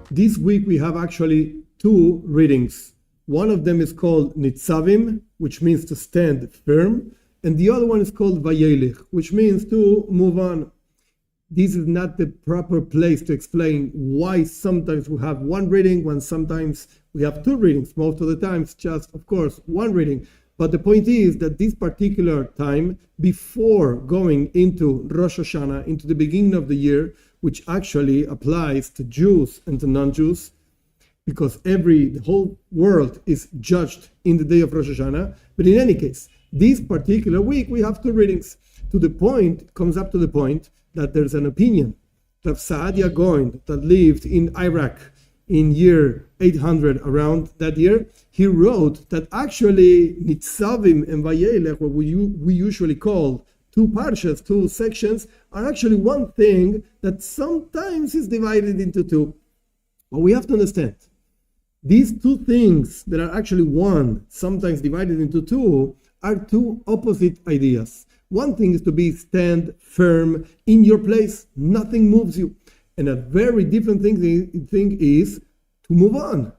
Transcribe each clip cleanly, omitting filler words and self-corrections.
this week we have actually two readings. One of them is called Nitzavim, which means to stand firm, and the other one is called Vayelech, which means to move on. This is not the proper place to explain why sometimes we have one reading, when sometimes we have two readings. Most of the times, just, of course, one reading. But the point is that this particular time, before going into Rosh Hashana, into the beginning of the year, which actually applies to Jews and to non-Jews, because the whole world is judged in the day of Rosh Hashana. But in any case, this particular week, we have two readings. Comes up to the point that there's an opinion that Saadia Goin, that lived in Iraq in year 800, around that year, he wrote that actually Nitzavim-Vayelech, what we usually call two parshas, two sections, are actually one thing that sometimes is divided into two. But we have to understand, these two things that are actually one, sometimes divided into two, are two opposite ideas. One thing is to stand firm in your place, nothing moves you. And a very different thing is to move on,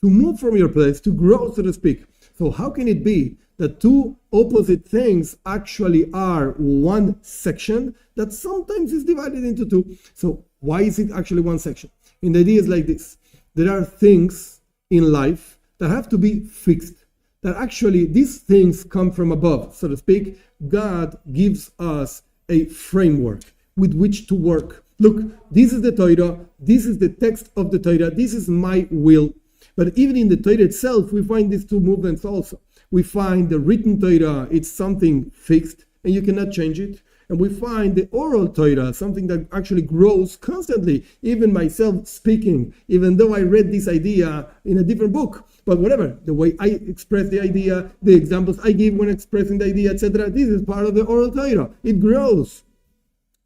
to move from your place, to grow, so to speak. So how can it be that two opposite things actually are one section that sometimes is divided into two? So why is it actually one section? And the idea is like this. There are things in life that have to be fixed, that actually these things come from above, so to speak. God gives us a framework with which to work. Look, this is the Torah, this is the text of the Torah, this is my will. But even in the Torah itself, we find these two movements also. We find the written Torah, it's something fixed, and you cannot change it. And we find the oral Torah, something that actually grows constantly. Even myself speaking, even though I read this idea in a different book, but whatever, the way I express the idea, the examples I give when expressing the idea, etc., this is part of the oral Torah. It grows.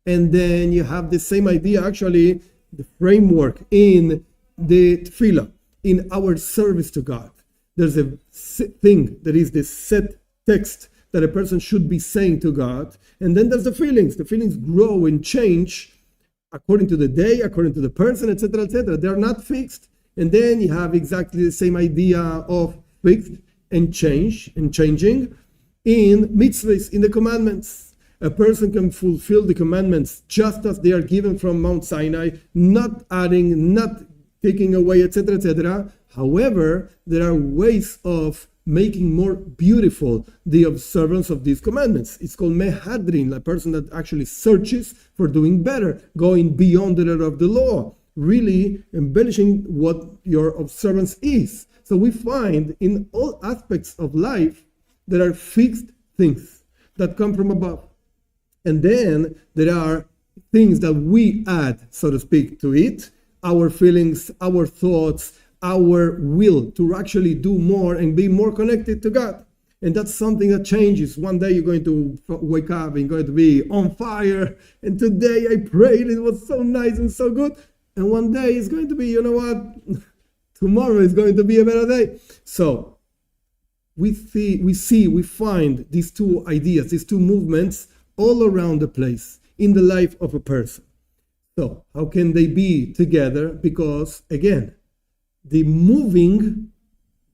And then you have the same idea, actually, the framework in the tefillah, in our service to God. There's a thing that is the set text that a person should be saying to God. And then there's the feelings. The feelings grow and change according to the day, according to the person, etc., etc. They're not fixed. And then you have exactly the same idea of fixed and changing in mitzvahs, in the commandments. A person can fulfill the commandments just as they are given from Mount Sinai, not adding, not taking away, etc., etc. However, there are ways of making more beautiful the observance of these commandments. It's called mehadrin, a person that actually searches for doing better, going beyond the letter of the law, really embellishing what your observance is. So we find in all aspects of life there are fixed things that come from above. And then there are things that we add, so to speak, to it, our feelings, our thoughts, our will to actually do more and be more connected to God. And that's something that changes. One day you're going to wake up and going to be on fire. And today I prayed, it was so nice and so good. And one day it's going to be, you know what? Tomorrow is going to be a better day. So we find these two ideas, these two movements all around the place in the life of a person. So how can they be together? Because again, the moving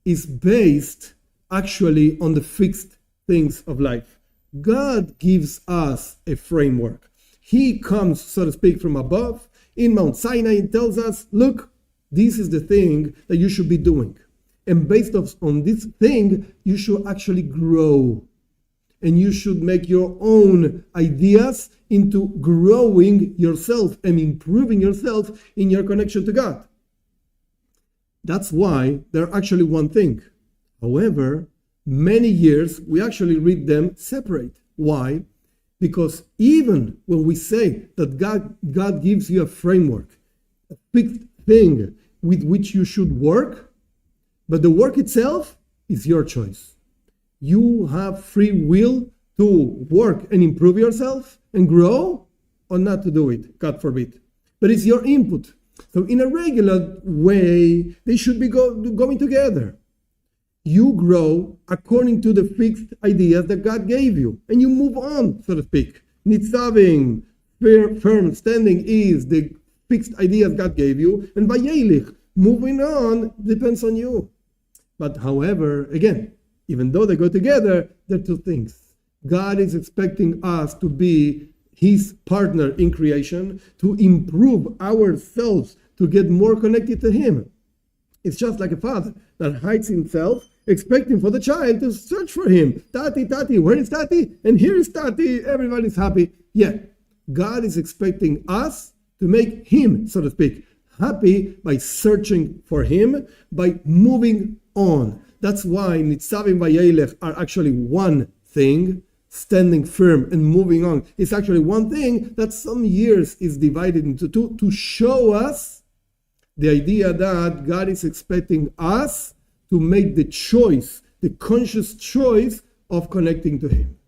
is based actually on the fixed things of life. God gives us a framework. He comes, so to speak, from above in Mount Sinai and tells us, look, this is the thing that you should be doing. And based on this thing, you should actually grow. And you should make your own ideas into growing yourself and improving yourself in your connection to God. That's why they're actually one thing. However, many years we actually read them separate. Why? Because even when we say that God gives you a framework, a fixed thing with which you should work, but the work itself is your choice. You have free will to work and improve yourself and grow, or not to do it, God forbid. But it's your input. So in a regular way, they should be going together. You grow according to the fixed ideas that God gave you, and you move on, so to speak. Nitzavim, firm standing, is the fixed ideas God gave you, and Vayelech, moving on, depends on you. But however, again, even though they go together, there are two things. God is expecting us to be His partner in creation, to improve ourselves, to get more connected to Him. It's just like a father that hides himself, expecting for the child to search for him. Tati, where is Tati? And here is Tati, everybody's happy. Yeah, God is expecting us to make Him, so to speak, happy by searching for Him, by moving on. That's why Nitzavim-Vayelech are actually one thing, standing firm and moving on. It's actually one thing that some years is divided into two to show us the idea that God is expecting us to make the choice, the conscious choice of connecting to Him.